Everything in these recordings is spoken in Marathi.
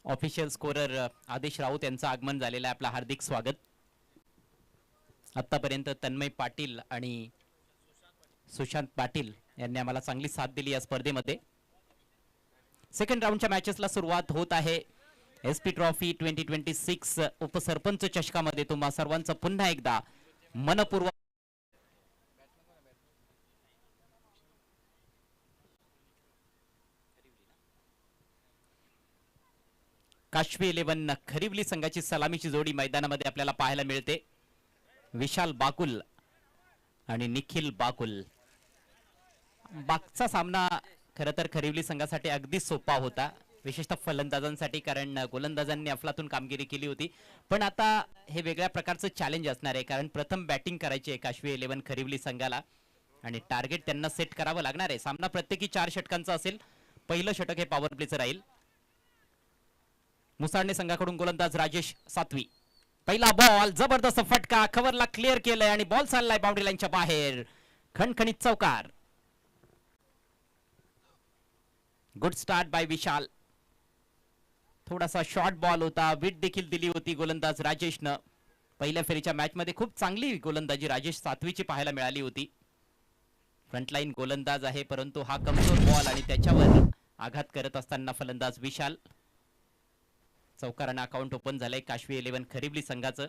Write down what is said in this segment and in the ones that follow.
ऑफिशियल स्कोरर आदेश राऊत यांचं आगमन झालेलं आहे. आपलं हार्दिक स्वागत. आतापर्यंत तन्मय पाटील आणि सुशांत पाटील यांनी आम्हाला चांगली साथ दिली या स्पर्धेमध्ये. सेकंड राऊंडच्या मॅचेसला सुरुवात होत आहे. एसपी ट्रॉफी 2026 उपसरपंच चषकामध्ये तुम्हा सर्वांचं पुन्हा एकदा मनपूर्वक काशवी 11 खरिवली संघाची सलामीची जोडी मैदानामध्ये आपल्याला पाहायला मिळते. विशाल बाकुल आणि निखिल बाकुल. मागचा सामना खरं तर खरिवली संघासाठी अगदी सोपा होता, विशेषतः फलंदाजांसाठी, कारण गोलंदाजांनी अफलातून कामगिरी केली होती. पण आता हे वेगळ्या प्रकारचं चॅलेंज असणार आहे, कारण प्रथम बॅटिंग करायची आहे काशवी 11 खरिवली संघाला आणि टार्गेट त्यांना सेट करावं लागणार आहे. सामना प्रत्येकी 4 षटकांचा असेल. पहिलं षटक हे पॉवर प्लेचं राहील. मुसाळणे संघाकडून गोलंदाज राजेश सातवी. पहिला बॉल, जबरदस्त फटका, कव्हरला क्लिअर केलंय आणि बॉल चाललाय बाउंड्री लाईनच्या बाहेर. खणखणीत चौकार. गुड स्टार्ट बाय विशाल. थोडासा शॉर्ट बॉल होता, विट देखील दिली होती गोलंदाज राजेशनं. पहिल्या फेरीच्या मॅच मध्ये खूप चांगली गोलंदाजी राजेश सातवीची पाहायला मिळाली होती. फ्रंटलाईन गोलंदाज आहे, परंतु हा कमजोर बॉल आणि त्याच्यावर आघात करत असताना फलंदाज विशाल. चौकारानं अकाउंट ओपन झालंय काशवी 11 खरिवली संघाचं.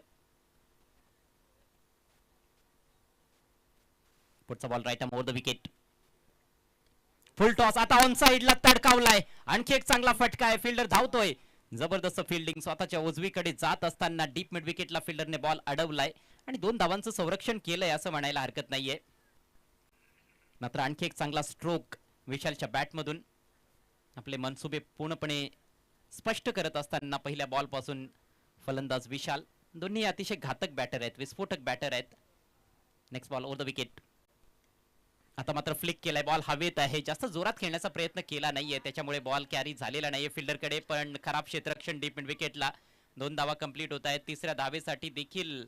पुढचा ball right arm over the wicket. Full toss. आता ऑन साइडला तडकावलाय. आणखी एक चांगला फटका आहे. फिल्डर धावतोय. जबरदस्त फिल्डिंग. स्वतःच्या उजवीकडे जात असताना डीप मिड विकेटला फिल्डरने बॉल अडवलाय आणि 2 धावांचं संरक्षण केलंय असं म्हणायला हरकत नाहीये. मात्र आणखी एक चांगला स्ट्रोक विशालच्या बॅटमधून. आपले मनसुबे पूर्णपणे स्पष्ट करत असताना पहिल्या बॉल पासून फलंदाज विशाल. दोन्ही अतिशय घातक बॅटर आहेत, विस्फोटक बॅटर आहेत. Next ball over the wicket. आता मात्र फ्लिक केलाय. बॉल हवेत आहे. जास्त जोरात खेळण्याचा प्रयत्न केला नाहीये, त्याच्यामुळे बॉल कॅरी झालेला नाहीये फिल्डरकडे. पण खराब क्षेत्ररक्षण डीप मिड विकेटला. 2 धावा कंप्लीट होत आहेत. तिसऱ्या धावेसाठी देखील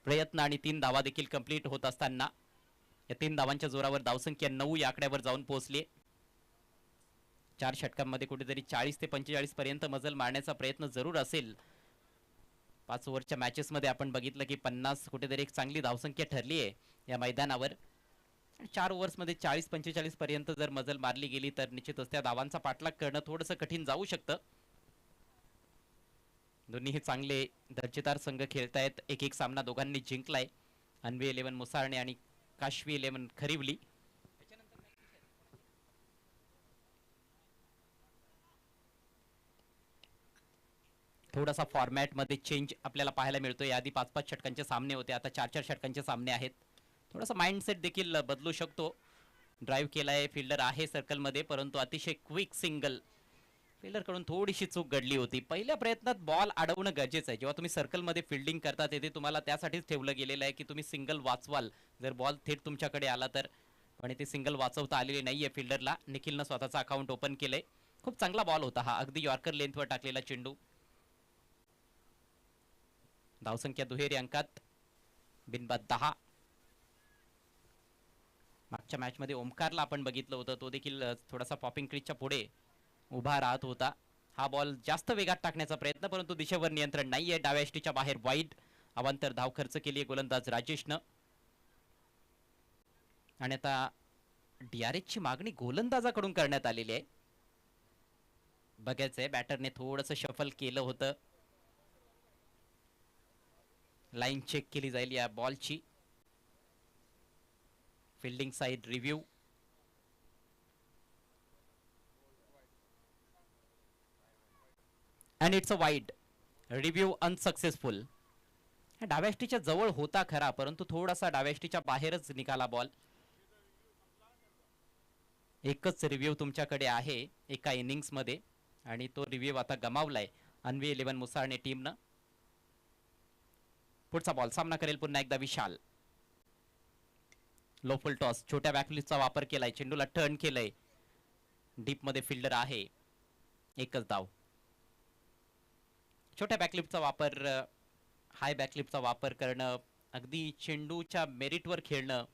प्रयत्न आणि 3 धावा देखील कंप्लीट होत असताना या 3 धावांच्या जोरावर धावसंख्या 9 या आकड्यावर जाऊन पोहोचली. 4 षटकांमध्ये कुठेतरी 40 ते 45 पर्यंत मजल मारण्याचा प्रयत्न जरूर असेल. 5 ओव्हरच्या मॅचेस मध्ये आपण बघितलं की 50 कुठेतरी एक चांगली धावसंख्या ठरली आहे या मैदानावर. 4 ओव्हर्स मध्ये 40-45 पर्यंत जर मजल मारली गेली तर निश्चितच त्या धावांचा पाठलाग करणं थोडंसं कठीण जाऊ शकतं. दोन्ही चांगले दर्जेदार संघ खेळतायत. एक सामना दोघांनी जिंकलाय. अन्वी 11 मुसाळणे आणि काशवी 11 खरिवली. थोडासा फॉर्मॅट मध्ये चेंज आपल्याला पाहायला मिळतोय. आधी 5-5 षटकांचे सामने होते, आता 4-4 षटकांचे सामने आहेत. थोडासा माइंडसेट देखील बदलू शकतो. ड्राईव्ह केलाय, फिल्डर आहे सर्कल मध्ये, परंतु अतिशय क्विक सिंगल. फिल्डर कडून थोडीशी चूक घडली होती. पहिल्या प्रयत्नात बॉल अडवणं गरजेचं आहे. जेव्हा तुम्ही सर्कल मध्ये फिल्डिंग करता तेथे तुम्हाला त्यासाठीच ठेवलं गेलेलं आहे की तुम्ही सिंगल वाचवाल जर बॉल थेट तुमच्याकडे आला तर. पण ते सिंगल वाचवता आलेले नाहीये फिल्डरला. निखिलनं स्वतःचा अकाउंट ओपन केलंय. खूप चांगला बॉल होता हा, अगदी यॉर्कर लेंथवर टाकलेला चेंडू. धावसंख्या दुहेरी अंकात, बिनबाद 10. मागच्या मॅच मध्ये ओमकारला आपण बघितलं होतं, तो देखील थोडासा पॉपिंग क्रीजच्या पुढे उभा राहत होता. हा बॉल जास्त वेगात टाकण्याचा प्रयत्न, परंतु दिशेवर नियंत्रण नाहीये. डाव्या यष्टीच्या बाहेर वाईड. अवांतर धाव खर्च केली आहे गोलंदाज राजेशनं. आणि आता डीआरएच ची मागणी गोलंदाजाकडून करण्यात आलेली आहे. बघायचंय, बॅटरने थोडंसं शफल केलं होतं. लाईन चेक केली जाईल या बॉलची. Fielding side review. And it's a wide. Review unsuccessful. डाव्या यष्टीच्या जवळ होता खरा, परंतु थोडासा डाव्या यष्टीच्या बाहेरच निघाला बॉल. एकच रिव्ह्यू तुमच्याकडे आहे एका इनिंग्स मध्ये आणि तो रिव्ह्यू आता गमावलाय अन्वी 11 मुसाळणे टीमनं. पुढचा बॉल सामना करेल पुन्हा एकदा विशाल. लो फुल टॉस. छोट्या बॅकलिपचा वापर केलाय. चेंडूला टर्न केलंय. डीप मध्ये फिल्डर आहे. एकच धाव. छोट्या बॅकलिपचा वापर, हाय बॅकलिपचा वापर करणं, अगदी चेंडूच्या मेरिटवर खेळणं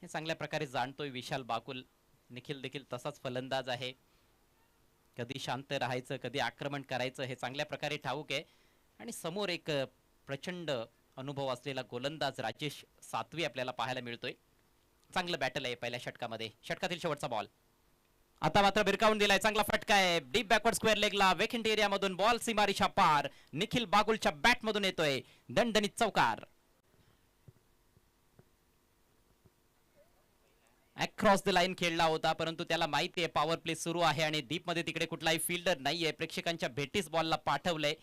हे चांगल्या प्रकारे जाणतोय विशाल बाकुल. निखिल देखील तसाच फलंदाज आहे. कधी शांत राहायचं, कधी आक्रमण करायचं हे चांगल्या प्रकारे ठाऊक आहे. आणि समोर एक प्रचंड अनुभव असलेला गोलंदाज राजेश सातवी आपल्याला पाहायला मिळतोय. चांगलं बॅटल आहे पहिल्या षटकामध्ये. षटकातील शेवटचा बॉल आता मात्र बिरकावून दिलाय. चांगला फटका आहे डीप बॅकवर्ड स्क्वेअर लेगला. वेकेंट एरिया मधून बॉल सीमारेषा पार. निखिल बागुलच्या बॅट मधून येतोय दणदणीत चौकार. अक्रॉस द लाईन खेळला होता, परंतु त्याला माहिती आहे पॉवर प्ले सुरू आहे आणि डीप मध्ये तिकडे कुठलाही फिल्डर नाहीये. प्रेक्षकांच्या भेटीस बॉलला पाठवलंय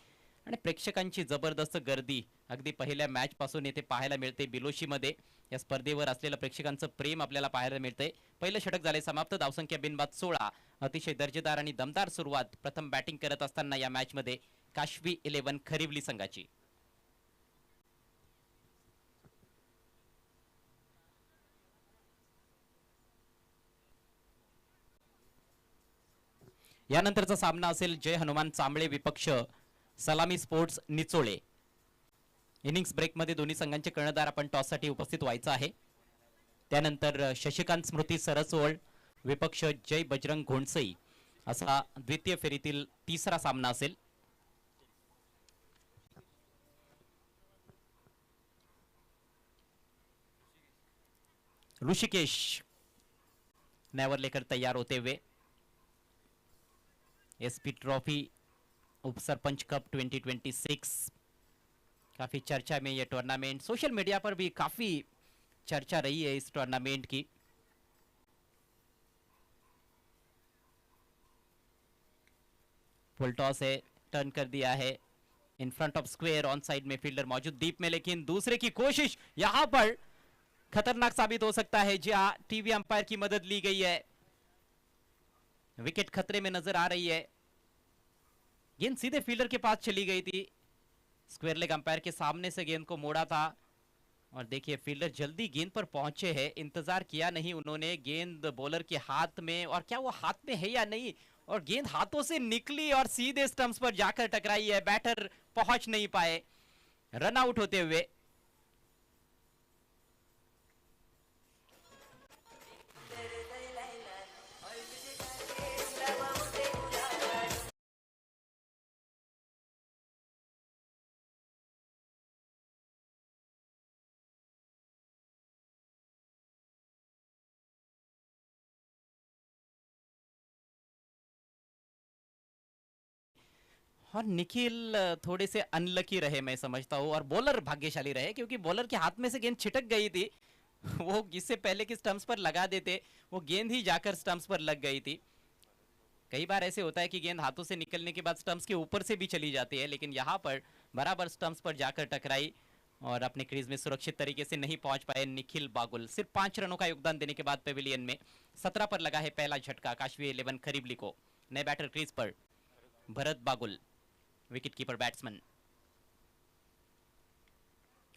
आणि प्रेक्षकांची जबरदस्त गर्दी अगदी पहिल्या मॅच पासून येथे पाहायला मिळते. बिलोशी मध्ये या स्पर्धेवर असलेलं प्रेक्षकांचं प्रेम आपल्याला पाहायला मिळतंय. पहिलं षटक झाले समाप्त. धावसंख्या बिनबाद 16. अतिशय दर्जेदार आणि दमदार सुरुवात प्रथम बॅटिंग करत असताना या मॅच मध्ये काशवी 11 खरिवली संघाची. यानंतरचा सामना असेल जय हनुमान चांबळे विपक्ष सलामी स्पोर्ट्स निचोळे. इनिंग्स ब्रेकमध्ये दोन्ही संघांचे कर्णधार आपण टॉससाठी उपस्थित व्हायचं आहे. त्यानंतर शशिकांत स्मृती सरसवळ विपक्ष जय बजरंग घोणसई असा द्वितीय फेरीतील तिसरा सामना असेल. ऋषिकेश नेवर लेकर तैयार होते हुए एसपी ट्रॉफी उपसरपंच कप 2026 काफी चर्चा में ये टूर्नामेंट. सोशल मीडिया पर भी काफी चर्चा रही है इस टूर्नामेंट की. फुल टॉस है, टर्न कर दिया है in front of square. On side में फील्डर मौजूद डीप में, लेकिन दूसरे की कोशिश यहां पर खतरनाक साबित हो सकता है. जी हाँ, टीवी अंपायर की मदद ली गई है. विकेट खतरे में नजर आ रही है. गेंद सीधे फील्डर के पास चली गई थी. स्क्वायर लेग अंपायर के सामने से गेंद को मोड़ा था और देखिए फील्डर जल्दी गेंद पर पहुंचे हैं. इंतजार किया नहीं उन्होंने. गेंद बॉलर के हाथ में, और क्या वो हाथ में है या नहीं, और गेंद हाथों से निकली और सीधे स्टंप्स पर जाकर टकराई है. बैटर पहुंच नहीं पाए रन आउट होते हुए. और निखिल थोड़े से अनलकी रहे मैं समझता हूँ, और बॉलर भाग्यशाली रहे क्योंकि बॉलर के हाथ में से गेंद छिटक गई थी. वो इससे पहले कि स्टंप्स पर लगा देते, वो गेंद ही जाकर स्टंप्स पर लग गई थी. कई बार ऐसे होता है कि गेंद हाथों से निकलने के बाद स्टंप्स के ऊपर से भी चली जाती है, लेकिन यहाँ पर बराबर स्टंप्स पर जाकर टकराई और अपने क्रीज में सुरक्षित तरीके से नहीं पहुंच पाए निखिल बागुल. सिर्फ 5 रनों का योगदान देने के बाद पेविलियन में 17 पर लगा है पहला झटका काशवी 11 खरीबली को. नए बैटर क्रीज पर भरत बागुल, विकेट कीपर बैट्समैन.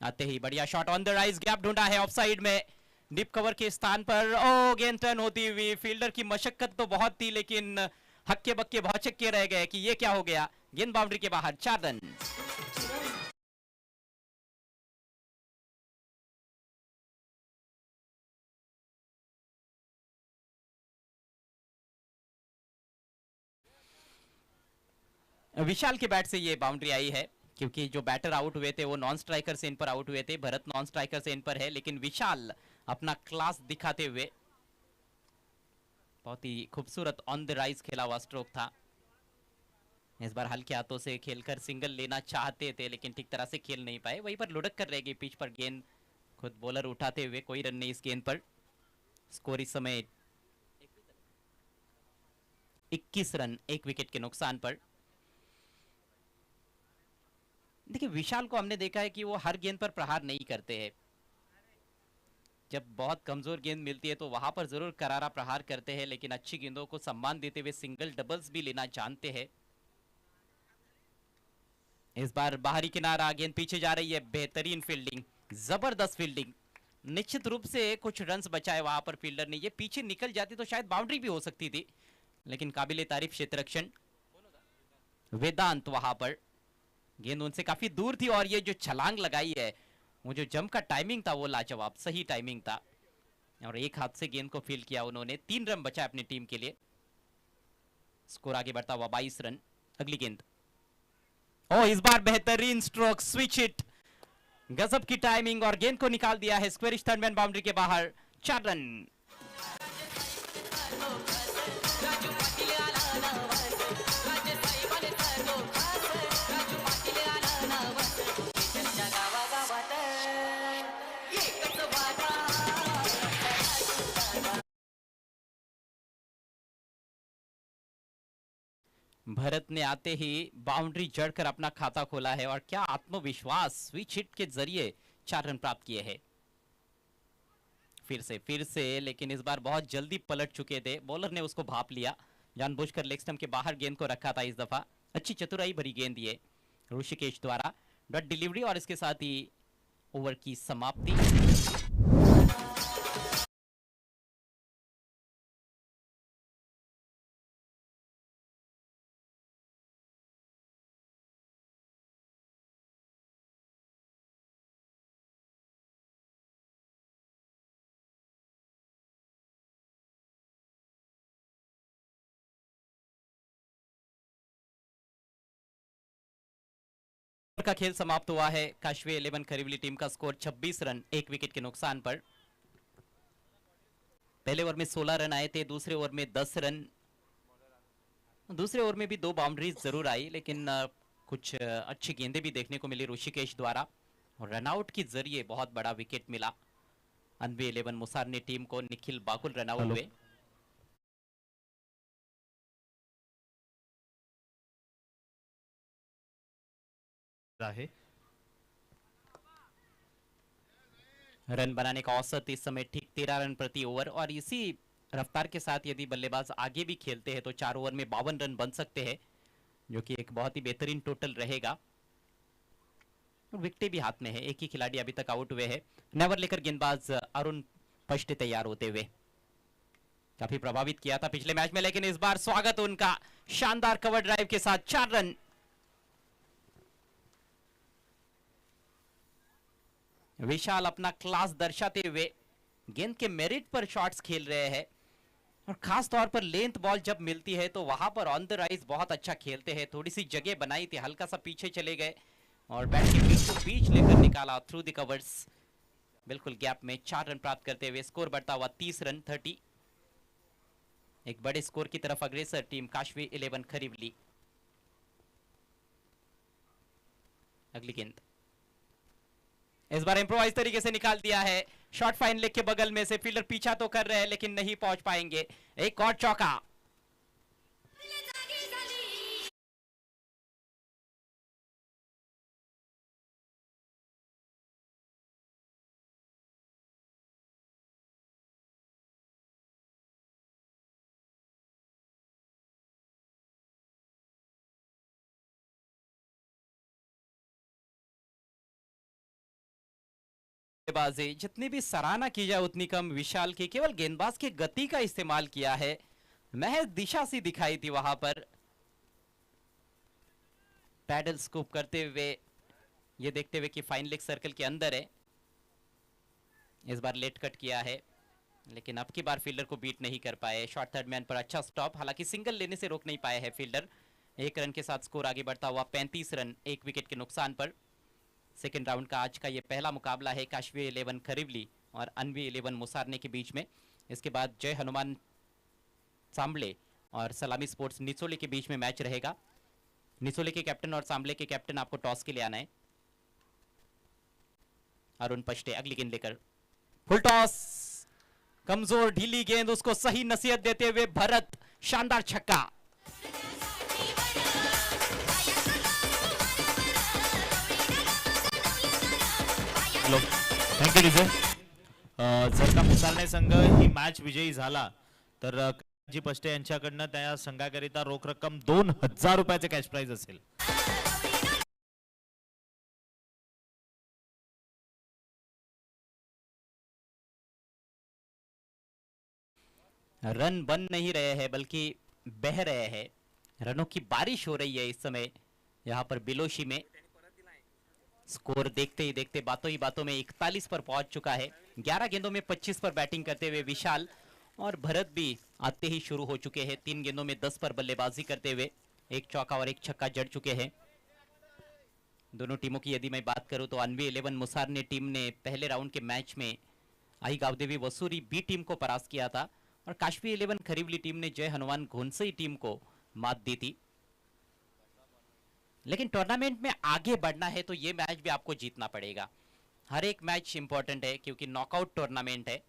आते ही बढ़िया shot on the rise. Gap ढूंढा है ऑफ साइड में डीप कवर के स्थान पर. ओ गेंद टर्न होती हुई. फील्डर की मशक्कत तो बहुत थी, लेकिन हक्के बक्के भौचक्के रह गए कि ये क्या हो गया. गेंद बाउंड्री के बाहर. 4 रन. विशाल के बैट से ये बाउंड्री आई है, क्योंकि जो बैटर आउट हुए थे वो non striker say in per out हुए थे. भरत नॉन स्ट्राइकर से इन पर है, लेकिन विशाल अपना क्लास दिखाते हुए, बहुत ही खूबसूरत ऑन द राइज खेला हुआ स्ट्रोक था. इस बार हल्के हाथों से खेलकर सिंगल लेना चाहते थे, लेकिन ठीक तरह से खेल नहीं पाए. वहीं पर लुढ़क कर रह गई पिच पर गेंद. खुद बॉलर उठाते हुए कोई रन नहीं इस गेंद पर. स्कोर इस समय 21 रन 1 विकेट के नुकसान पर. देखिए विशाल को हमने देखा है कि वो हर गेंद पर प्रहार नहीं करते हैं. जब बहुत कमजोर गेंद मिलती है तो वहां पर जरूर करारा प्रहार करते हैं, लेकिन अच्छी गेंदों को सम्मान देते हुए सिंगल डबल्स भी लेना जानते हैं. इस बार बाहरी किनारा, गेंद पीछे जा रही है. बेहतरीन फील्डिंग, जबरदस्त फील्डिंग. निश्चित रूप से कुछ रन्स बचाए वहां पर फील्डर ने. ये पीछे निकल जाती तो शायद बाउंड्री भी हो सकती थी, लेकिन काबिले तारीफ क्षेत्ररक्षण वेदांत वहां पर. गेंद उनसे काफी दूर थी और ये जो छलांग लगाई है, वो जो जंप का टाइमिंग था वो लाजवाब, सही टाइमिंग था. और एक हाथ से गेंद को फील्ड किया उन्होंने। 3 रन बचा अपनी टीम के लिए। स्कोर आगे बढ़ता हुआ 22 रन। अगली गेंद, ओ इस बार बेहतरीन स्ट्रोक, स्विच हिट, गजब की टाइमिंग और गेंद को निकाल दिया है स्क्वेरिश थर्ड मैन बाउंड्री के बाहर। 4 रन। भरत ने आते ही बाउंड्री जड़कर अपना खाता खोला है और क्या आत्मविश्वास, स्विच हिट के जरिए 4 रन प्राप्त किए हैं। फिर से लेकिन इस बार बहुत जल्दी पलट चुके थे, बॉलर ने उसको भाप लिया, जानबूझकर लेग स्टंप के बाहर गेंद को रखा था इस दफा। अच्छी चतुराई भरी गेंद ये ऋषिकेश द्वारा, डॉट डिलीवरी और इसके साथ ही ओवर की समाप्ति। का खेल समाप्त हुआ है। काशवी 11 खरीवली टीम का स्कोर 26 रन 1 विकेट के नुकसान पर। पहले ओवर में 16 रन आए थे, दूसरे ओवर में 10 रन। दूसरे ओवर में भी 2 बाउंड्रीज जरूर आई, लेकिन कुछ अच्छी गेंदें भी देखने को मिली ऋषिकेश द्वारा और रनआउट के जरिए बहुत बड़ा विकेट मिला। अनबी 11 मुसार ने टीम को, निखिल बाकुल रनआउट हुए। रन बनाने का औसत इस समय ठीक 13 रन प्रति ओवर और इसी रफ्तार के साथ यदि बल्लेबाज आगे भी खेलते हैं तो 4 ओवर में 52 रन बन सकते हैं, जो कि एक बहुत ही बेहतरीन टोटल रहेगा। विकेट भी हाथ में है, एक ही खिलाड़ी अभी तक आउट हुए हैं। नेवर लेकर गेंदबाज अरुण पष्टे तैयार होते हुए, काफी प्रभावित किया था पिछले मैच में, लेकिन इस बार स्वागत उनका शानदार कवर ड्राइव के साथ 4 रन। विशाल अपना क्लास दर्शाते हुए गेंद के मेरिट पर शॉट्स खेल रहे हैं और खास तौर पर लेंथ बॉल जब मिलती है तो वहां पर ऑन द राइज बहुत अच्छा खेलते हैं। थोड़ी सी जगह बनाई थी, हल्का सा पीछे चले गए और बैट के बीच लेकर निकाला थ्रू द कवर्स, बिल्कुल गैप में 4 रन प्राप्त करते हुए स्कोर बढ़ता हुआ 30 रन 30। एक बड़े स्कोर की तरफ अग्रसर टीम काशवी 11 खरीवली। अगली गेंद इस बार इंप्रोवाइज तरीके से निकाल दिया है, शॉर्ट फाइन लेग के बगल में से फील्डर पीछा तो कर रहे हैं लेकिन नहीं पहुंच पाएंगे। एक और चौका। गेंदबाजी जितनी भी सराहना की जाए उतनी कम विशाल की, केवल गेंदबाज की गति का इस्तेमाल किया है, महज दिशा सी दिखाई थी वहां पर। पैडल स्कूप करते हुए ये देखते हुए कि फाइन लेग सर्कल के अंदर है। इस बार लेट कट किया है लेकिन अब की बार फील्डर को बीट नहीं कर पाए। शॉर्ट थर्ड मैन पर अच्छा स्टॉप, हालांकि सिंगल लेने से रोक नहीं पाए हैं फील्डर। 1 रन के साथ स्कोर आगे बढ़ता हुआ 35 रन 1 विकेट के नुकसान पर। सेकेंड राउंड का आज का ये पहला मुकाबला है काशवी 11 खरीवली और अनवी 11 मुसारने के बीच में। इसके बाद जय हनुमान सांबले और सलामी स्पोर्ट्स निचोले के बीच में मैच रहेगा। निचोले के कैप्टन और सांबले के कैप्टन आपको टॉस के लिए आना है। अरुण पष्टे अगली गेंद लेकर, फुल टॉस, कमजोर ढीली गेंद, उसको सही नसीहत देते हुए भरत, शानदार छक्का। Thank you DJ. जर का मुसारणे संघ ही मॅच विजयी झाला तर जी पष्टे यांच्याकडनं त्या संघाकरिता रोख रक्कम 2000 रुपयाचे कॅश प्राइज असेल। रन बन नहीं रहे हैं बल्कि बह रहे हैं, रनों की बारिश हो रही है इस समय यहाँ पर बिलोशी में। स्कोर देखते ही देखते बातों ही बातों में 41 पर पहुंच चुका है। 11 गेंदों में 25 पर बैटिंग करते हुए विशाल और भरत भी आते ही शुरू हो चुके हैं। 3 गेंदों में 10 पर बल्लेबाजी करते हुए एक चौका और एक छक्का जड़ चुके हैं। दोनों टीमों की यदि मैं बात करूं तो अनवी 11 मुसारने टीम ने पहले राउंड के मैच में आई गावदेवी वसूरी बी टीम को परास्त किया था और काश्वी 11 खरीवली टीम ने जय हनुमान घोनसई टीम को मात दी थी। लेकिन टूर्नामेंट में आगे बढ़ना है तो ये मैच भी आपको जीतना पड़ेगा। हर एक मैच इंपॉर्टेंट है क्योंकि नॉकआउट टूर्नामेंट है।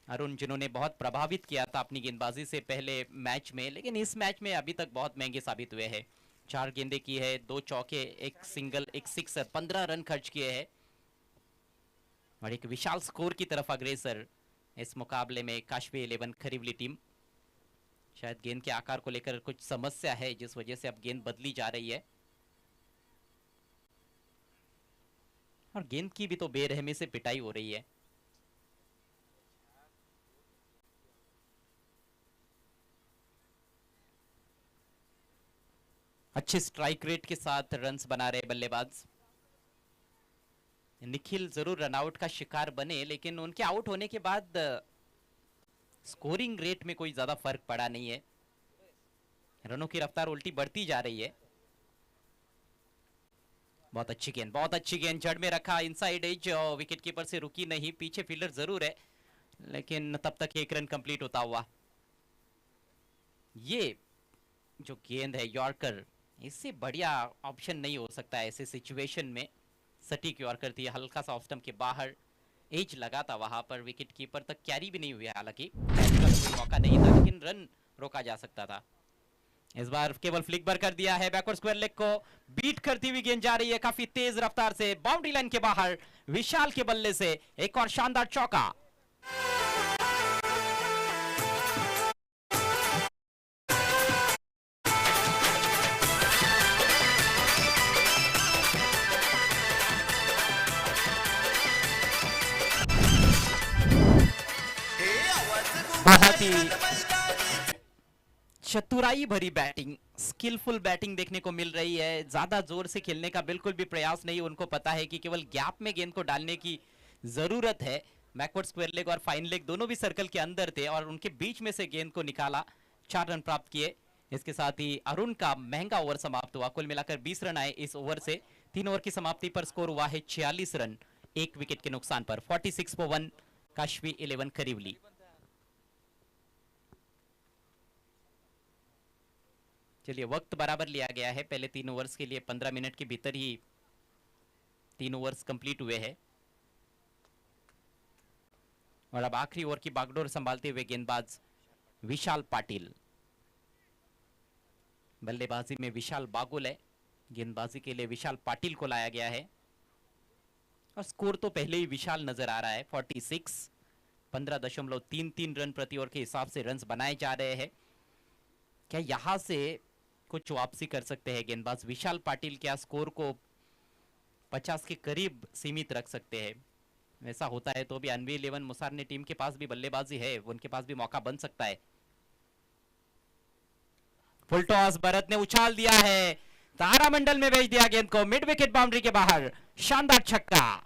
अरुण जिन्होंने बहुत प्रभावित किया था अपनी गेंदबाजी से पहले मैच में, लेकिन इस मैच में अभी तक बहुत महंगे साबित हुए हैं। 4 गेंदें की है, 2 चौके, एक सिंगल, एक सिक्सर, 15 रन खर्च किए हैं और एक विशाल स्कोर की तरफ अग्रेसर इस मुकाबले में काश्वी 11 खरीवली टीम। शायद गेंद के आकार को लेकर कुछ समस्या है जिस वजह से अब गेंद बदली जा रही है और गेंद की भी तो बेरहमी से पिटाई हो रही है। अच्छे स्ट्राइक रेट के साथ रन्स बना रहे बल्लेबाज। निखिल जरूर रनआउट का शिकार बने लेकिन उनके आउट होने के बाद स्कोरिंग रेट में कोई ज्यादा फर्क पड़ा नहीं है। रनों की रफ्तार उल्टी बढ़ती जा रही है। बहुत अच्छी गेंद, बहुत अच्छी गेंद, जड़ में रखा, इनसाइड एज, विकेट कीपर से रुकी नहीं। पीछे फील्डर जरूर है लेकिन तब तक 1 रन कंप्लीट होता हुआ। ये जो गेंद है यॉर्कर, इससे बढ़िया ऑप्शन नहीं हो सकता ऐसे सिचुएशन में। सटीक यॉर्कर थी, हल्का सा ऑफ स्टंप के बाहर एज लगा था वहां पर, विकेट कीपर तक कैरी भी नहीं हुआ। हालांकि कोई मौका नहीं था लेकिन रन रोका जा सकता था। इस बार केवल फ्लिक बर कर दिया है, बैकवर्ड स्क्वायर लेग को बीट करती हुई गेंद जा रही है काफी तेज रफ्तार से बाउंड्री लाइन के बाहर। विशाल के बल्ले से एक और शानदार चौका। बहुत ही चतुराई भरी बैटिंग, स्किलफुल बैटिंग देखने को मिल रही है। ज्यादा जोर से खेलने का बिल्कुल भी प्रयास नहीं। उनको पता है कि केवल गैप में गेंद को डालने की जरूरत है। बैकवर्ड स्क्वायर लेग और फाइन लेग दोनों भी सर्कल के अंदर थे और उनके बीच में से गेंद को निकाला, 4 रन प्राप्त किए। इसके साथ ही अरुण का महंगा ओवर समाप्त हुआ। कुल मिलाकर 20 रन आए इस ओवर से। 3 ओवर की समाप्ति पर स्कोर हुआ है 46 रन, 1 विकेट के नुकसान पर। 46 for 1 काश्वी 11 खरीवली। चलिए, वक्त बराबर लिया गया है। पहले 3 ओवर्स के लिए 15 मिनट के भीतर ही 3 ओवर्स कंप्लीट हुए हैं और अब आखिरी ओवर की बागडोर संभालते हुए गेंदबाज विशाल पाटिल। बल्लेबाजी में विशाल बागुल है, गेंदबाजी के लिए विशाल पाटिल को लाया गया है और स्कोर तो पहले ही विशाल नजर आ रहा है। 46, 15.33 रन प्रति ओवर के हिसाब से रन्स बनाए जा रहे हैं। क्या यहां से कुछ वापसी कर सकते हैं गेंदबाज विशाल पाटिल? क्या स्कोर को 50 के करीब सीमित रख सकते हैं? ऐसा होता है तो भी अनवी 11 मुसारने टीम के पास भी बल्लेबाजी है, उनके पास भी मौका बन सकता है। फुल टॉस, भरत ने उछाल दिया है, तारामंडल में भेज दिया गेंद को, मिड विकेट बाउंड्री के बाहर, शानदार छक्का।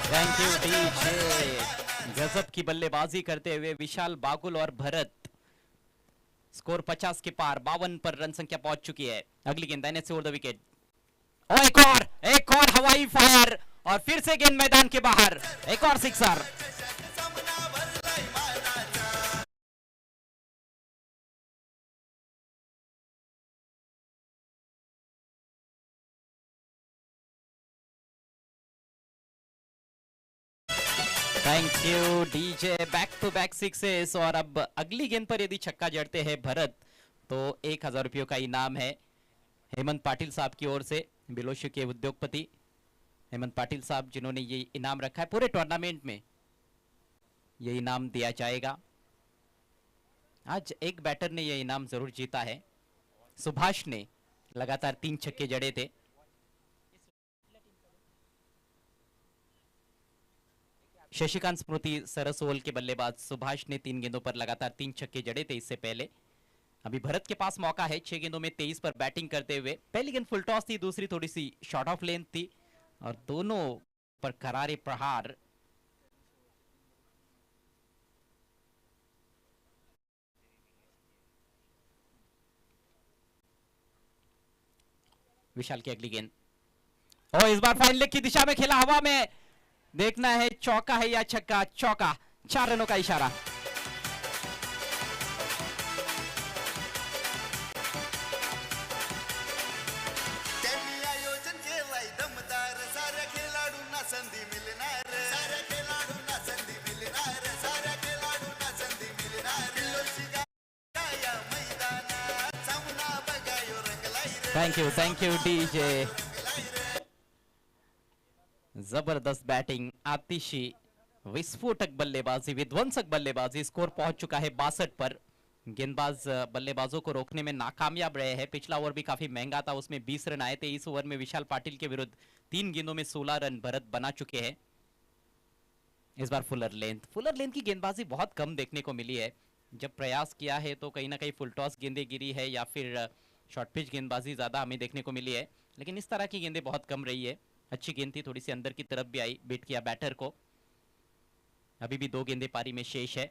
Thank you DJ. गजब की बल्लेबाजी करते हुए विशाल बागुल और भरत। स्कोर 50 के पार, 52 पर रन संख्या पहुंच चुकी है। अगली गेंद दाहिने से ओवर द विकेट, और एक और हवाई फायर और फिर से गेंद मैदान के बाहर, एक और sixer. Thank you DJ. Back to back sixes और अब अगली गेंद पर यदि छक्का जड़ते हैं भरत तो 1000 रुपयों का इनाम है हेमंत पाटिल साहब की ओर से। बिलोशी के उद्योगपति हेमंत पाटिल साहब जिन्होंने ये इनाम रखा है, पूरे टूर्नामेंट में ये इनाम दिया जाएगा। आज एक बैटर ने ये इनाम जरूर जीता है, सुभाष ने। लगातार 3 छक्के जड़े थे। शशिकांत स्मृति सरसोल के बल्लेबाज सुभाष ने 3 गेंदों पर लगातार 3 छक्के जड़े थे इससे पहले। अभी भरत के पास मौका है 6 गेंदों में 23 पर बैटिंग करते हुए। पहली गेंद फुल टॉस थी, दूसरी थोड़ी सी शॉर्ट ऑफ लेंथ थी और दोनों पर करारे प्रहार। विशाल की अगली गेंद और इस बार फाइन लेग की दिशा में खेला हवा में। देखना है चौका है या छक्का। चौका, 4 रनों का इशारा। त्यांनी आयोजन केलंय दमदार, साऱ्या खेळाडूंना संधी मिळणार, साऱ्या खेळाडूंना संधी मिळणार, साऱ्या खेळाडूंना संधी मिळणार. किल्लोळची गाया मैदानात सामना बघायो रंगलाय रे. Thank you DJ. जबरदस्त बैटिंग, आतिशी विस्फोटक बल्लेबाजी, विध्वंसक बल्लेबाजी। स्कोर पहुंच चुका है 62 पर। गेंदबाज बल्लेबाजों को रोकने में नाकामयाब रहे हैं। पिछला ओवर भी काफी महंगा था, उसमें 20 रन आए थे। इस ओवर में विशाल पाटिल के विरुद्ध 3 गेंदों में 16 रन भरत बना चुके हैं। इस बार फुलर लेंथ की गेंदबाजी बहुत कम देखने को मिली है। जब प्रयास किया है तो कहीं ना कहीं फुल टॉस गेंदें गिरी है या फिर शॉर्ट पिच गेंदबाजी ज्यादा हमें देखने को मिली है, लेकिन इस तरह की गेंदें बहुत कम रही है। अच्छी गेंद थी, थोड़ी सी अंदर की तरफ भी आई, बीट किया बैटर को। अभी भी 2 गेंदें पारी में शेष है।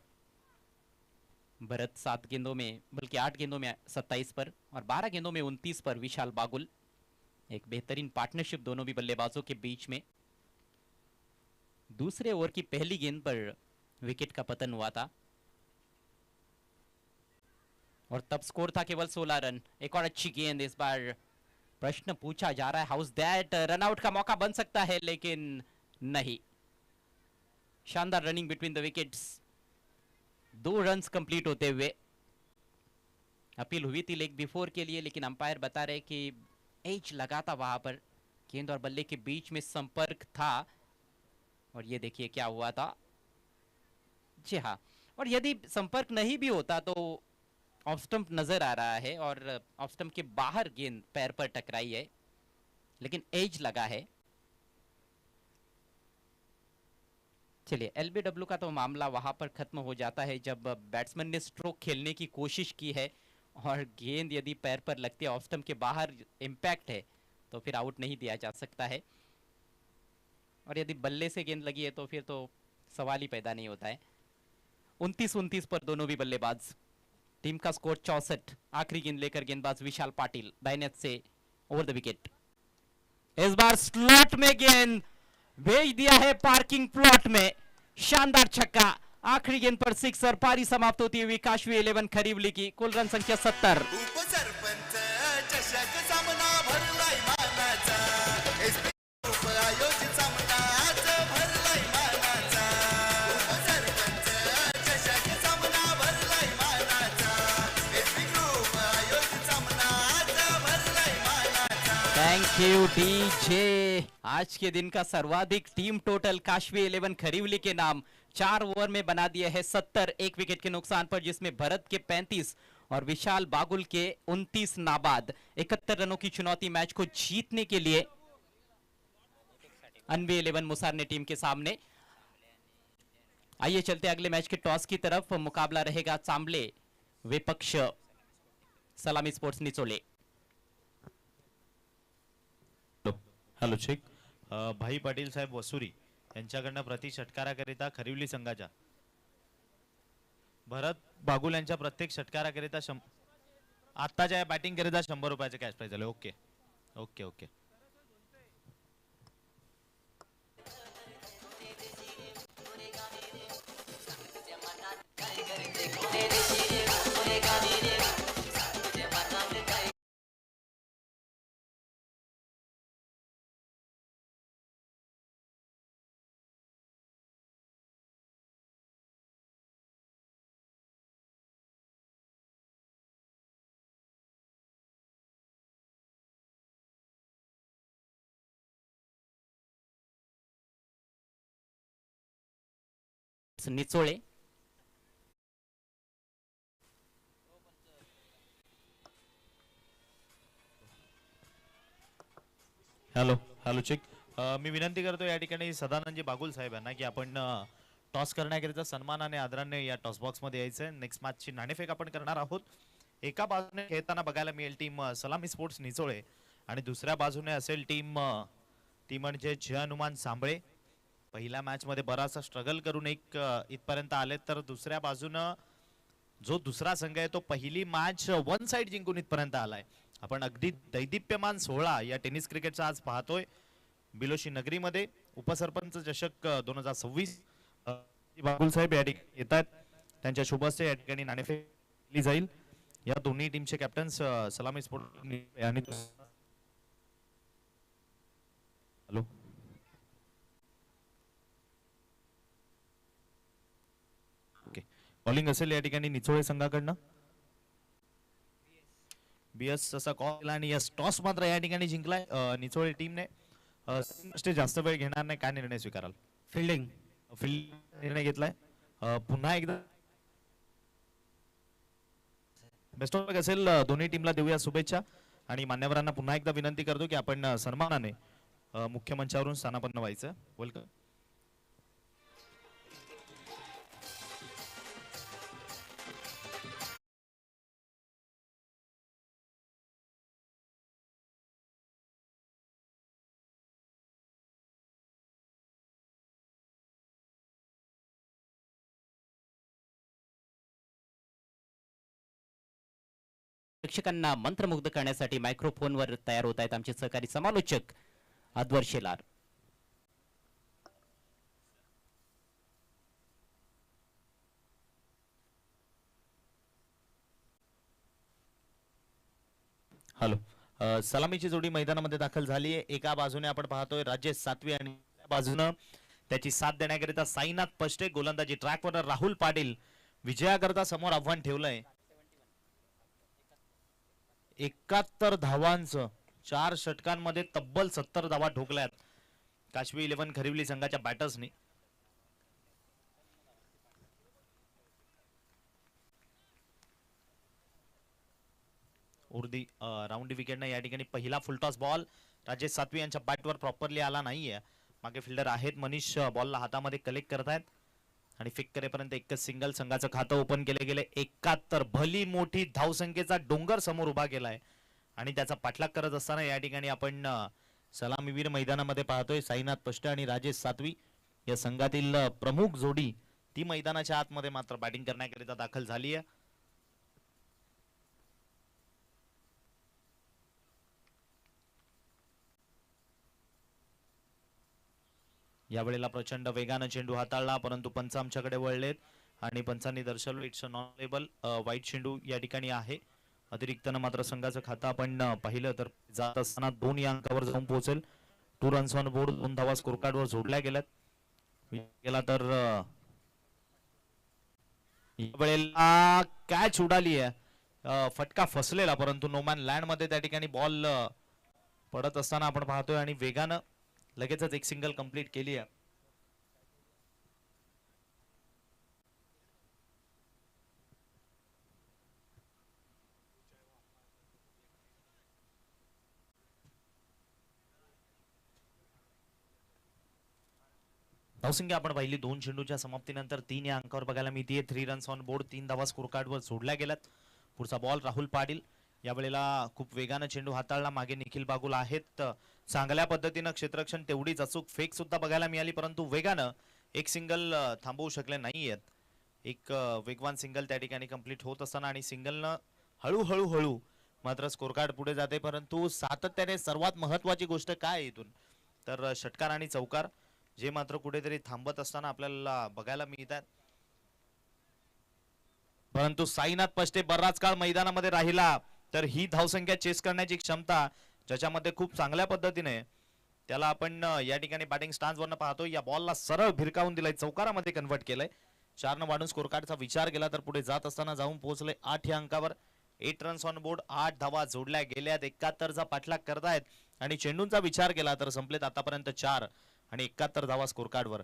भरत 7 गेंदों में, बल्कि 8 गेंदों में 27 पर और 12 गेंदों में 29 पर विशाल बागुल। एक बेहतरीन पार्टनरशिप दोनों भी बल्लेबाजों के बीच में। दूसरे ओवर की पहली गेंद पर विकेट का पतन हुआ था और तब स्कोर था केवल 16 रन। एक और अच्छी गेंद। इस बार प्रश्न पूछा जा रहा है, हाउस दैट, रन आउट का मौका बन सकता है लेकिन नहीं। शानदार running between the wickets. 2 runs complete होते हुए। अपील हुई थी लेग बिफोर के लिए, लेकिन अंपायर बता रहे कि एज लगा था वहां पर। गेंद और बल्ले के बीच में संपर्क था और ये देखिए क्या हुआ था। जी हाँ, और यदि संपर्क नहीं भी होता तो ऑफ स्टंप नजर आ रहा है और ऑफ स्टंप के बाहर गेंद पैर पर टकराई है, लेकिन एज लगा है। चलिए, एलबीडब्ल्यू का तो मामला वहां पर खत्म हो जाता है जब बैट्समैन ने स्ट्रोक खेलने की कोशिश की है और गेंद यदि पैर पर लगती है, ऑफ स्टंप के बाहर इंपैक्ट है, तो फिर आउट नहीं दिया जा सकता है। और यदि बल्ले से गेंद लगी है तो फिर तो सवाल ही पैदा नहीं होता है। 29-29 पर दोनों भी बल्लेबाज। टीम का स्कोर 64। आखिरी गेंद लेकर गेंदबाज विशाल पाटिल दाहिने से ओवर द विकेट। इस बार स्लॉट में गेंद भेज दिया है पार्किंग प्लॉट में। शानदार छक्का। आखिरी गेंद पर सिक्सर। पारी समाप्त होती हुई काशवी 11 खरीवली की। कुल रन संख्या 70। उपसरपंच चषक सामना भरलाय मानाचा, SP ग्रुप आयोजित सामना आज भरलाय मानाचा. उपसरपंच चषक सामना भरलाय मानाचा, SP ग्रुप आयोजित सामना आज भरलाय मानाचा. Thank you DJ. आज के दिन का सर्वाधिक टीम टोटल काशवी 11 खरीवली के नाम 4 ओवर में बना दिए है 70 एक विकेट के नुकसान पर, जिसमें भरत के 35 और विशाल बागुल के 29 नाबाद। 71 रनों की चुनौती मैच को जीतने के लिए अनवे 11 मुसार ने टीम के सामने। आइए चलते अगले मैच के टॉस की तरफ। मुकाबला रहेगा चांबले विपक्ष सलामी स्पोर्ट्स निचोले। Hello check. भाई पाटील साहेब वसुरी यांच्याकडनं प्रति षटकाराकरिता खरिवली संघाच्या भरत बागुल यांच्या प्रत्येक षटकाराकरिता आत्ताच्या बॅटिंग करिता 100 रुपयाचे कॅश प्राइज झाले. Okay okay okay. निचोळे हॅलो हॅलो चेक. मी विनंती करतो या ठिकाणी सदानंदजी बागुल साहेब यांना की आपण टॉस करण्याकरिता सन्मानाने आदराने या टॉस बॉक्स मध्ये यायचंय. नेक्स्ट मॅचची नाणेफेक आपण करणार आहोत. एका बाजूने खेळताना बघायला मिळेल टीम सलामी स्पोर्ट्स निचोळे आणि दुसऱ्या बाजूने असेल टीम ती म्हणजे जय हनुमान सांबळे. पहिल्या मॅच मध्ये बराचसा स्ट्रगल करून इथपर्यंत आले, तर दुसऱ्या बाजूनं जो दुसरा संघ आहे तो पहिली मॅच वन साइड जिंकून इथपर्यंत आलाय. आपण अगदी दैदिप्यमान सोहळा या टेनिस क्रिकेटचा आज पाहतोय बिलोशी नगरीमध्ये. उपसरपंच चषक 2026 बागुल साहेब या ठिकाणी येत आहेत. त्यांच्या शुभ हस्ते या ठिकाणी नाणेफेक केली जाईल. या दोन्ही टीमचे कॅप्टन्स सलामी स्पोर्ट आणि हॅलो ओके बॉलिंग असेल या ठिकाणी निचोळे संघाकडनं. बीएस असा कॉल आणि यस टॉस मात्र या ठिकाणी जिंकलाय निचोळे टीमने. जास्त वेळ घेणार नाही. काय निर्णय स्वीकाराल? फिल्डिंग निर्णय घेतलाय. पुन्हा एकदा बेस्ट ऑफ लक असेल दोन्ही टीमला देऊया शुभेच्छा आणि मान्यवरांना पुन्हा एकदा विनंती करतो की आपण सन्मानाने मुख्य मंचावरून स्थानापन्न व्हायचं. वेलकम. प्रेक्षकांना मंत्रमुग्ध करण्यासाठी मायक्रोफोनवर तयार होत आहेत आमचे सहकारी समालोचक अद्वर शेलार. हॅलो सलामीची जोडी मैदानामध्ये दाखल झाली आहे. एका बाजूने आपण पाहतोय राजेश सातवी आणि बाजूनं त्याची साथ देण्याकरिता साईनाथ पष्टे. गोलंदाजी ट्रॅकवर राहुल पाटील. विजयाकरता समोर आव्हान ठेवलंय 71 धावांचं. 4 षटकांमध्ये तब्बल 70 धावा ठोकल्यात काशवी 11 खरिवली संघाच्या बॅटर्सनी. उर्दी राऊंड विकेटने या ठिकाणी पहिला फुलटॉस बॉल राजेश सातवी यांच्या बॅटवर प्रॉपरली आला नाहीये. मागे फिल्डर आहेत मनीष बॉलला हातामध्ये कलेक्ट करतायत आणि फिक करेपर्यंत एकच सिंगल. संघाचं खातं ओपन केले गेले. 71 भली मोठी धावसंख्येचा डोंगर समोर उभा केलाय आणि त्याचा पाठलाग करत असताना या ठिकाणी आपण सलामीवीर मैदानामध्ये पाहतोय साईनाथ पष्टे आणि राजेश सातवी या संघातील प्रमुख जोडी ती मैदानाच्या आतमध्ये मात्र बॅटिंग करण्याकरिता दाखल झाली आहे. यावेळेला प्रचंड वेगानं चेंडू हाताळला, परंतु पंच आमच्याकडे वळलेत आणि पंचांनी दर्शवलं इट्स अ नॉन लेबल. वाईट चेंडू या ठिकाणी आहे. अतिरिक्तनं मात्र संघाचं खातं आपण पाहिलं तर जात असताना 2 या अंकावर जाऊन पोहोचेल. 2 रन्स ऑन बोर्ड. 2 धावा स्कोर कार्डवर जोडल्या गेल्यात. गेला तर यावेळेला कॅच उडाली आहे. फटका फसलेला, परंतु नोमॅन लँड मध्ये त्या ठिकाणी बॉल पडत असताना आपण पाहतोय आणि वेगानं लगेचच एक सिंगल कंप्लीट केली आहे. धावसंख्या आपण पाहिली 2 चेंडूच्या समाप्तीनंतर 3 या अंकावर बघायला मिळते. 3 रन्स ऑन बोर्ड. 3 धावा स्कोर कार्डवर जोडल्या गेल्यात. पुढचा बॉल राहुल पाटील. यावेळेला खूप वेगानं चेंडू हाताळला. मागे निखिल बागुल आहेत. चांगल्या पद्धतीनं क्षेत्ररक्षण तेवढीच अचूक फेक सुद्धा बघायला मिळाली, परंतु वेगानं एक सिंगल थांबवू शकले नाहीयेत. एक वेगवान सिंगल त्या ठिकाणी कंप्लीट होत असताना आणि सिंगलनं हळू मात्र स्कोर कार्ड पुढे जाते, परंतु सातत्याने सर्वात महत्वाची गोष्ट काय इथून तर षटकार आणि चौकार जे मात्र कुठेतरी थांबत असताना आपल्याला बघायला मिळतात. परंतु साईनाथ पष्टे बराच काळ मैदानामध्ये राहिला तर ही धावसंख्या चेस करण्याची क्षमता ज्याच्यामध्ये खूप चांगल्या पद्धतीने त्याला आपण या ठिकाणी बॅटिंग स्टान्स वरनं पाहतो. या बॉलला सरळ भिरकावून दिलाय, चौकारामध्ये कन्वर्ट केलंय. 4 न वाढून स्कोर कार्डचा विचार केला तर पुढे जात असताना जाऊन पोहोचले 8 या अंकावर. 8 रन्स ऑन बोर्ड. 8 धावा जोडल्या गेल्यात. 71 पाठलाग करतायत आणि चेंडूंचा विचार केला तर संपलेत आतापर्यंत 4 आणि 71 धावा स्कोर कार्डवर.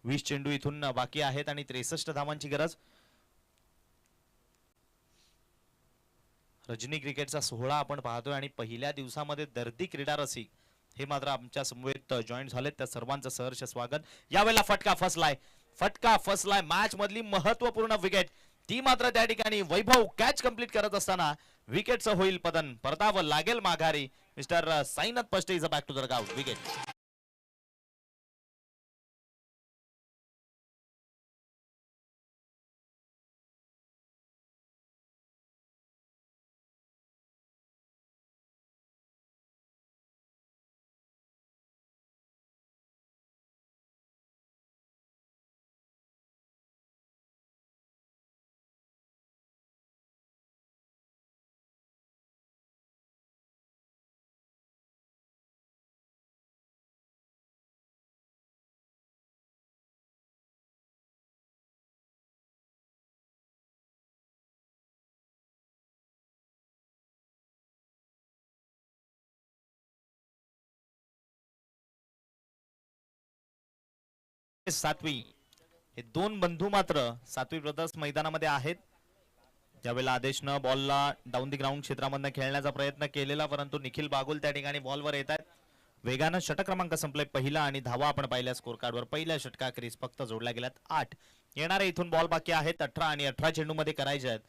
20 चेंडू इथून बाकी आहेत आणि 63 धावांची गरज. रजनी क्रिकेटचा सोहळा आपण पाहतोय आणि पहिल्या दिवसामध्ये दर्दी क्रीडा रसिक हे मात्र आमच्या समवेत जॉईन झालेत. त्या सर्वांचं सहर्ष स्वागत. यावेळेला फटका फसलाय मॅच मधली महत्वपूर्ण विकेट ती मात्र त्या ठिकाणी वैभव कॅच कंप्लीट करत असताना विकेटचं होईल पतन. परतावं लागेल माघारी. Mister Sainath Pashte is back to the ground. Wicket सातवी हे दोन बंधू मात्र सातवी ब्रदर्स मैदानामध्ये आहेत. त्यावेळेला आदेशनं बॉलला डाऊन दी ग्राउंड क्षेत्रामधनं खेळण्याचा प्रयत्न केलेला परंतु निखिल बागुल त्या ठिकाणी बॉलवर येत आहेत. वेगानं षटक क्रमांक संपलाय पहिला आणि धावा आपण पाहिल्या स्कोर कार्डवर पहिल्या षटकाखेरीस फक्त जोडल्या गेल्यात 8. येणारे इथून बॉल बाकी आहेत 18 आणि 18 चेंडू मध्ये करायचे आहेत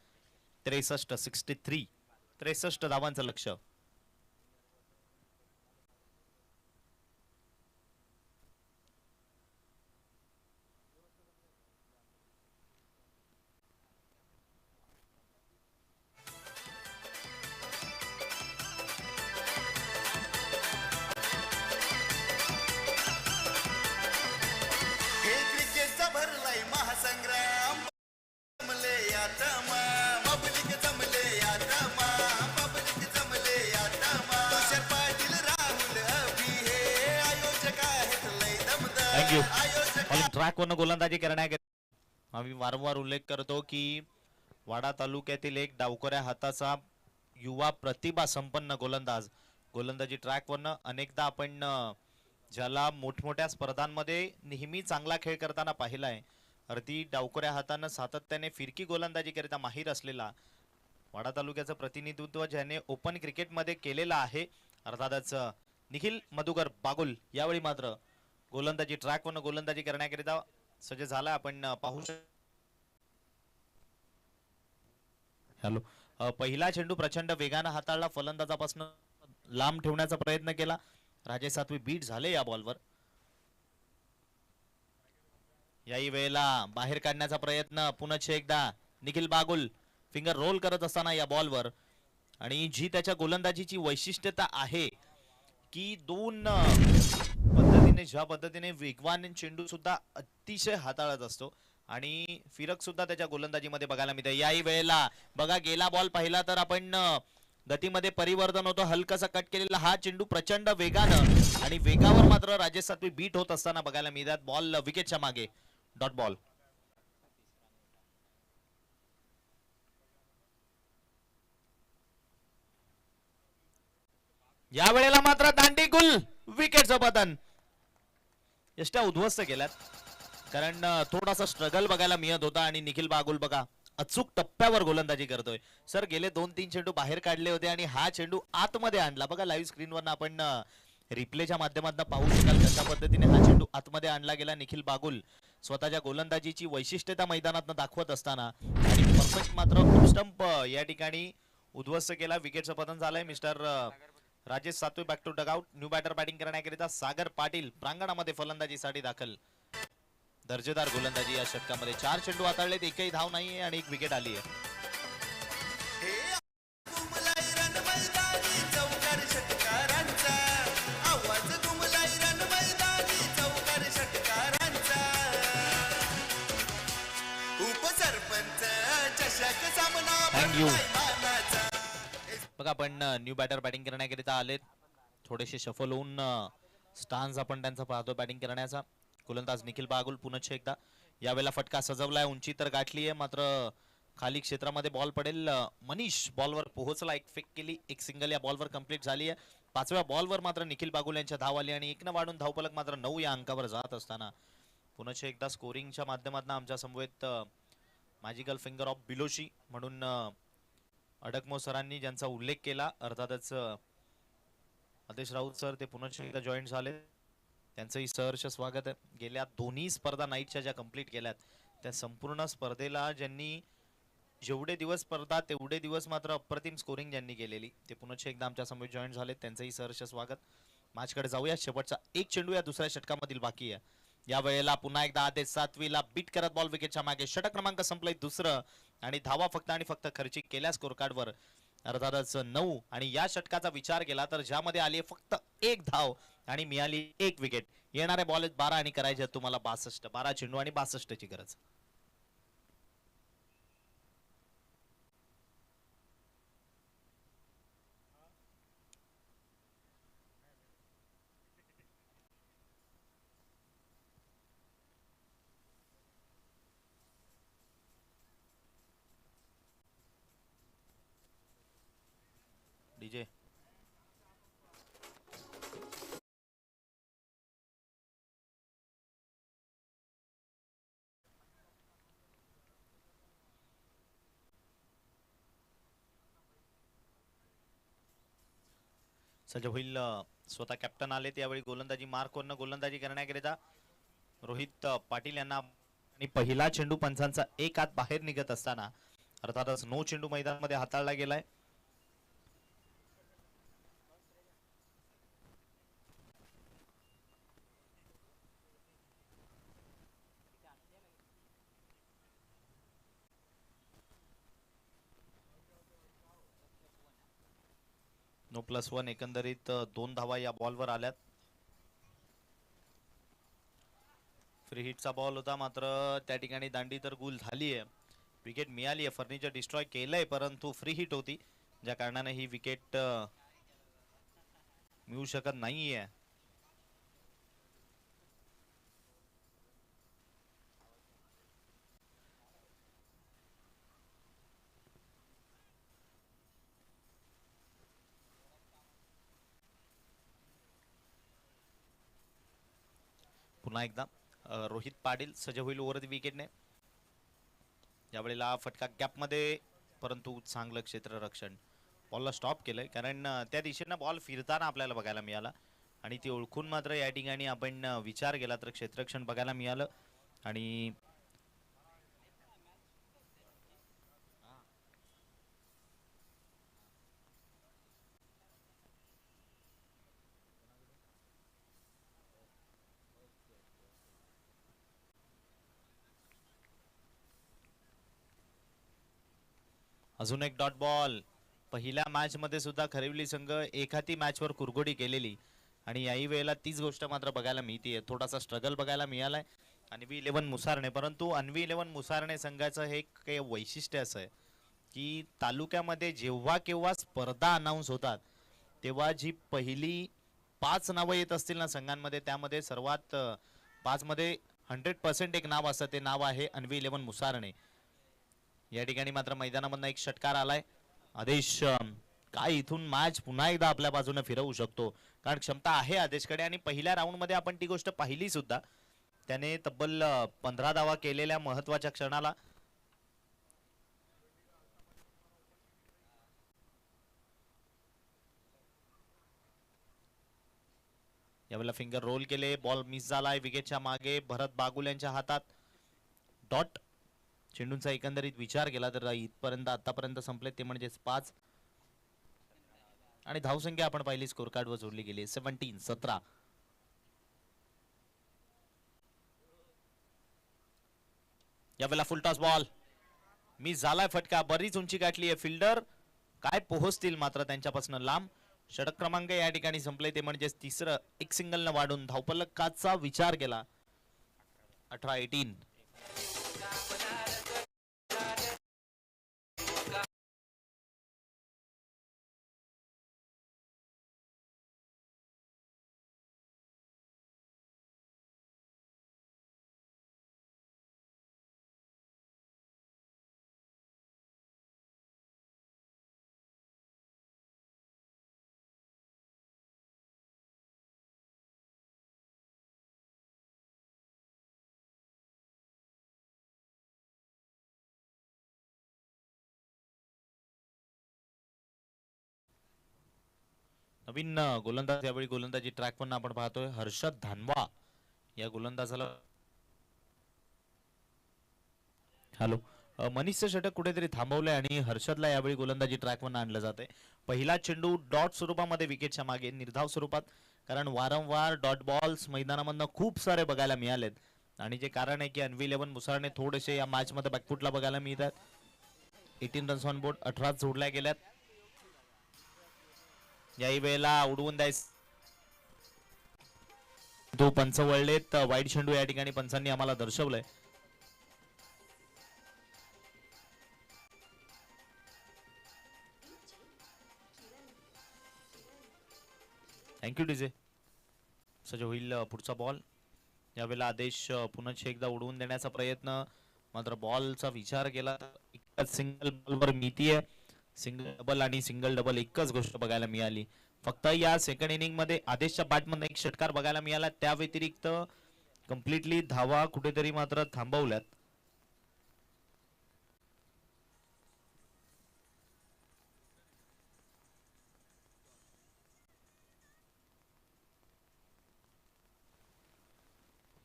63 धावांचं लक्ष्य. हे क्रिकेटचा भरलाय महासंग्राम जमले यातमा पब्लिक जमले यातमा पब्लिक जमले यातमा तुषार पाटील राहुल अभि हे आयोजक आहेत लय दमदार थँक्यू. आयोजक ट्रॅक वरनं गोलंदाजी करण्याकरिता आम्ही वारंवार उल्लेख करतो की वाडा तालुक्यातील एक डावकऱ्या हाताचा युवा प्रतिभा संपन्न गोलंदाजी ट्रॅक वरनं अनेकदा आपण ज्याला मोठमोठ्या स्पर्धांमध्ये नेहमी चांगला खेळ करताना पाहिलाय. अगदी डावकऱ्या हातानं सातत्याने फिरकी गोलंदाजी करिता माहीर असलेला वाडा तालुक्याचं प्रतिनिधित्व ज्याने ओपन क्रिकेटमध्ये केलेलं आहे अर्थातच निखिल मधुकर बागुल यावेळी मात्र गोलंदाजी ट्रॅक वरनं गोलंदाजी करण्याकरिता सज्ज झाला. आपण पाहू शकतो. हॅलो. पहिला चेंडू प्रचंड वेगानं हाताळला. फलंदाजापासून लांब ठेवण्याचा प्रयत्न केला. राजेश सातवी बीट झाले या बॉलवर. याही वेळेला बाहेर काढण्याचा प्रयत्न पुन्हा एकदा निखिल बागुल फिंगर रोल करत असताना या बॉलवर. आणि जी त्याच्या गोलंदाजीची वैशिष्ट्यता आहे की दोन पद्धतीने ज्या पद्धतीने वेगवान चेंडू सुद्धा अतिशय हाताळत असतो आणि फिरक सुद्धा त्याच्या गोलंदाजीमध्ये बघायला मिळते. याही वेळेला बघा गेला बॉल पाहिला तर आपण गतीमध्ये परिवर्तन होतं. हलकासा कट केलेला हा चेंडू प्रचंड वेगानं आणि वेगावर मात्र राजेश सातवी बीट होत असताना बघायला मिळतात. बॉल विकेटच्या मागे डॉट बॉल. या वेळेला मात्र दांडीगुल विकेटचं पतन. यष्ट्या उद्ध्वस्त केल्यात कारण थोडासा स्ट्रगल बघायला मिळत होता आणि निखिल बागुल बघा अचूक टप्प्यावर गोलंदाजी करतोय. सर गेले 2-3 चेंडू बाहेर काढले होते आणि हा चेंडू आतमध्ये आणला. बघा लाईव्ह स्क्रीनवर आपण रिप्लेच्या माध्यमातून पाहू शकाल कशा पद्धतीने हा चेंडू आतमध्ये आणला गेला. निखिल बागुल स्वतःच्या गोलंदाजीची वैशिष्ट्यता मैदानात दाखवत असताना आणि परफेक्ट मात्र स्टंप या ठिकाणी उद्ध्वस्त केला. विकेटचं पतन झालंय. मिस्टर राजेश सातवी back to dugout. New batter batting करण्याकरिता सागर पाटील प्रांगणामध्ये फलंदाजीसाठी दाखल. दर्जेदार गोलंदाजी या षटकामध्ये. 4 चेंडू हाताळलेत एकही धाव नाहीये आणि 1 विकेट आली आहे. हे घुमलाय रण मैदानी चौकार षटकारांचा आवाज घुमलाय रण मैदानी चौकार षटकारांचा उपसरपंच चषक सामना Thank you. भरलाय मानाचा. बघा आपण न्यू बॅटर बॅटिंग करण्याकरिता आलेत. थोडेसे शफल होऊन स्टान्स आपण त्यांचा पाहतो बॅटिंग करण्याचा. गोलंदाज निखिल बागुल पुन्हा एकदा यावेळेला फटका सजवलाय. उंची तर गाठली आहे मात्र खाली क्षेत्रामध्ये बॉल पडेल. मनीष बॉलवर पोहोचला. एक फेक केली. एक सिंगल या बॉलवर कंप्लीट झाली आहे. 5व्या बॉलवर मात्र निखिल बागुल यांच्या धाव आली आणि 1 वाढून धावफलक मात्र 9 या अंकावर जात असताना पुन्हा एकदा स्कोरिंगच्या माध्यमातून आमच्या समवेत मॅजिकल फिंगर ऑफ बिलोशी म्हणून अडकमो सरांनी ज्यांचा उल्लेख केला, अर्थातच आदेश राऊत सर ते पुन्हा एकदा जॉईन झाले, त्यांचंही सहर्ष स्वागत आहे. गेल्या दोन्ही स्पर्धा नाईटच्या ज्या कंप्लीट केल्यात त्या संपूर्ण स्पर्धेला ज्यांनी जेवढे दिवस स्पर्धा तेवढे दिवस मात्र अप्रतिम स्कोरिंग ज्यांनी केलेली ते पुन्हा एकदा आमच्या समोर जॉईन झाले, त्यांचंही सहर्ष स्वागत. मॅचकडे जाऊया. शेवटचा एक चेंडू या दुसऱ्या षटकामधील बाकी आहे. या वेळेला पुन्हा एकदा आदेश सातवीला बीट करत बॉल विकेटच्या मागे. षटक क्रमांक संपलंय दुसरं आणि धावा फक्त आणि फक्त खर्चिक केल्या स्कोर कार्डवर अर्थातच 9. आणि या षटकाचा विचार केला तर ज्यामध्ये आली फक्त एक धाव आणि मिळाली एक विकेट. येणारे बॉल 12 आणि करायचे तुम्हाला 62. 12 चेंडू आणि 62 ची गरज. डीजे सज्ज होईल. स्वतः कॅप्टन आले त्यावेळी गोलंदाजी मार्कवरनं गोलंदाजी करण्याकरिता रोहित पाटील यांना आणि पहिला चेंडू पंचांचा एक हात बाहेर निघत असताना अर्थातच 9 चेंडू मैदानामध्ये हाताळला गेलाय. +1 एकंदरीत 2 धावा या बॉलवर आल्यात. फ्री हिटचा बॉल होता मात्र त्या ठिकाणी दांडी तर गुल झाली आहे. विकेट मिळाली आहे. फर्निचर डिस्ट्रॉय केलंय परंतु फ्री हिट होती ज्या कारणाने ही विकेट मिळू शकत नाहीये. पुन्हा एकदा रोहित पाटील सज्ज होईल ओव्हर द विकेटने. यावेळेला फटका गॅप मध्ये परंतु चांगलं क्षेत्ररक्षण. बॉलला स्टॉप केलंय कारण त्या दिशेनं बॉल फिरताना आपल्याला बघायला मिळाला आणि ती ओळखून मात्र या ठिकाणी आपण विचार केला तर क्षेत्ररक्षण बघायला मिळालं. आणि अजून एक डॉट बॉल. पहिल्या मॅच मध्ये सुद्धा खरिवली संघ एखादी मॅचवर कुरघोडी केलेली आणि याही वेळेला तीच गोष्ट मात्र बघायला मिळते. थोडासा स्ट्रगल बघायला मिळालाय अन्वी 11 मुसारणे. परंतु अन्वी 11 मुसारणे संघाचं हे काही वैशिष्ट्य असं आहे की तालुक्यामध्ये जेव्हा केव्हा स्पर्धा अनाऊन्स होतात तेव्हा जी पहिली 5 नावं येत असतील ना संघांमध्ये त्यामध्ये सर्वात 5 मध्ये 100% एक नाव असतं ते नाव आहे अन्वी 11 मुसारणे. या ठिकाणी मात्र मैदानामधून एक षटकार आलाय. आदेश काय इथून मॅच पुन्हा एकदा आपल्या बाजूने फिरवू शकतो कारण क्षमता आहे आदेशकडे आणि पहिल्या राऊंड मध्ये आपण ती गोष्ट पाहिली सुद्धा. त्याने तब्बल 15 धावा केलेल्या महत्वाच्या क्षणाला यावेळेला फिंगर रोल केले. बॉल मिस झालाय विकेटच्या मागे. भरत बागुल यांच्या हातात डॉट. चेंडूंचा एकंदरीत विचार केला तर इथपर्यंत आतापर्यंत संपले ते म्हणजे 5 आणि धावसंख्या आपण पाहिली स्कोर कार्ड वर जोडली गेली 17. यावेळेला फुल टॉस बॉल मिस झालाय. फटका बरीच उंची गाठली आहे. फिल्डर काय पोहोचतील मात्र त्यांच्यापासून लांब. षटक क्रमांक या ठिकाणी संपले ते म्हणजे तिसरं. एक सिंगल न वाढून धावफलकाचा विचार केला 18-18. नवीन गोलंदाज यावेळी गोलंदाजी ट्रॅक पण आपण पाहतोय हर्षद धानवा या गोलंदाजाला. हॅलो, मनीषचं षटक कुठेतरी थांबवलंय आणि हर्षदला यावेळी गोलंदाजी ट्रॅक वर आणलं जाते. पहिला चेंडू डॉट स्वरूपामध्ये विकेटच्या मागे निर्धाव स्वरूपात, कारण वारंवार डॉट बॉल्स मैदानामधनं खूप सारे बघायला मिळालेत आणि जे कारण आहे की अन्वी 11 मुसळने थोडेसे या मॅच मध्ये बॅकफुटला बघायला मिळतात. 18 रन्स ऑन बोर्ड, 18 जोडल्या गेल्यात. याही वेळेला उडवून द्यायचं तो पंच वळलेत. वाईट चेंडू या ठिकाणी पंचांनी आम्हाला दर्शवलंय. Thank you DJ. सज होईल पुढचा बॉल. यावेळेला आदेश पुन्हा एकदा उडवून देण्याचा प्रयत्न, मात्र बॉलचा विचार केला तर एकच सिंगल बॉलवर मिळतीये. सिंगल डबल आणि सिंगल डबल एकच गोष्ट बघायला मिळाली. फक्त या सेकंड इनिंग मध्ये आदेशच्या बॅटमधून एक षटकार बघायला मिळाला. त्या व्यतिरिक्त कम्प्लिटली धावा कुठेतरी मात्र थांबवल्यात.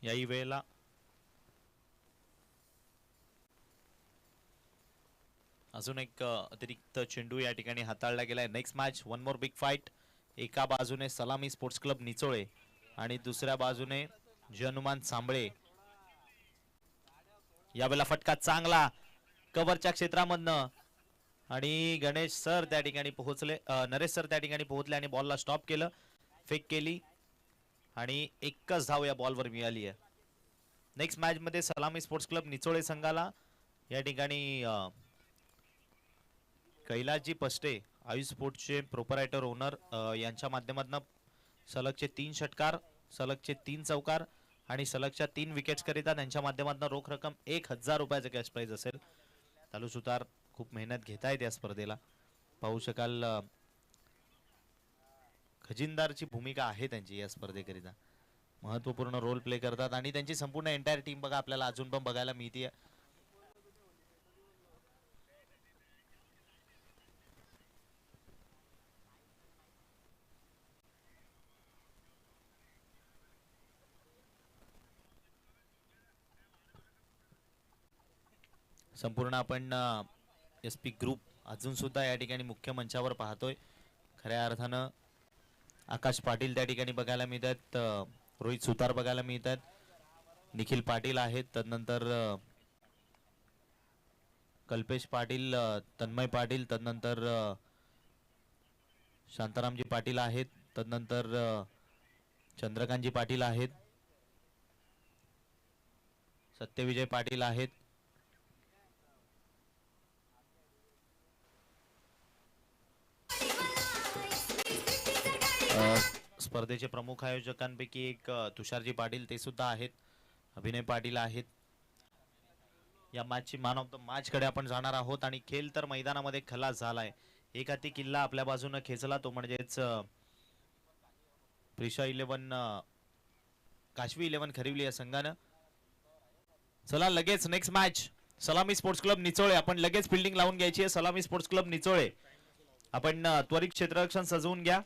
याही वेळेला अजून एक अतिरिक्त चेंडू या ठिकाणी हाताळला गेलाय. Next match one more big fight. एका बाजूने सलामी स्पोर्ट्स क्लब निचोळे आणि दुसऱ्या बाजूने जनुमान सांबळे. यावेळेला फटका चांगला कव्हरच्या क्षेत्रामधनं आणि गणेश सर त्या ठिकाणी पोहोचले, नरेश सर त्या ठिकाणी पोहोचले आणि बॉलला स्टॉप केलं. फेक केली आणि एकच धाव या बॉलवर मिळाली आहे. नेक्स्ट मॅच मध्ये सलामी स्पोर्ट्स क्लब निचोळे संघाला या ठिकाणी कैलासजी पष्टे आयुष स्पोर्ट्सचे प्रोपरायटर ओनर यांच्या माध्यमातून सलगचे 3 षटकार, सलगचे 3 चौकार आणि सलगच्या 3 विकेट्स करिता त्यांच्या माध्यमातून रोख रक्कम 1000 रुपयाचं कॅश प्राइज असेल. चालू सुतार खूप मेहनत घेतायत या स्पर्धेला. पाहू शकाल खजिनदारची भूमिका आहे त्यांची या स्पर्धेकरिता. महत्वपूर्ण रोल प्ले करतात आणि त्यांची संपूर्ण एंटायर टीम बघा आपल्याला अजून पण बघायला मिळते. संपूर्ण आपण SP ग्रुप अजून सुद्धा या ठिकाणी मुख्य मंचावर पाहतोय. खऱ्या अर्थानं आकाश पाटील त्या ठिकाणी बघायला मिळतात, रोहित सुतार बघायला मिळतात, निखिल पाटील आहेत, तदनंतर कल्पेश पाटील, तन्मय पाटील, तदनंतर शांतारामजी पाटील आहेत, तदनंतर चंद्रकांतजी पाटील आहेत, सत्यविजय पाटील आहेत. स्पर्धेचे प्रमुख आयोजकांपैकी एक तुषारजी पाटील ते सुद्धा आहेत, अभिनय पाटील आहेत. या मॅचची मॅन ऑफ द मॅच कडे आपण जाणार आहोत आणि खेळ तर मैदानामध्ये खलास झालाय. एक हाती किल्ला आपल्या बाजूने खेचला तो म्हणजेच प्रिशा 11 काशवी 11 खरिवली या संघानं. चला लगेच नेक्स्ट मॅच सलामी स्पोर्ट्स क्लब निचोळे. आपण लगेच फिल्डिंग लावून घ्यायची आहे. सलामी स्पोर्ट्स क्लब निचोळे आपण त्वरित क्षेत्ररक्षण सजवून घ्या.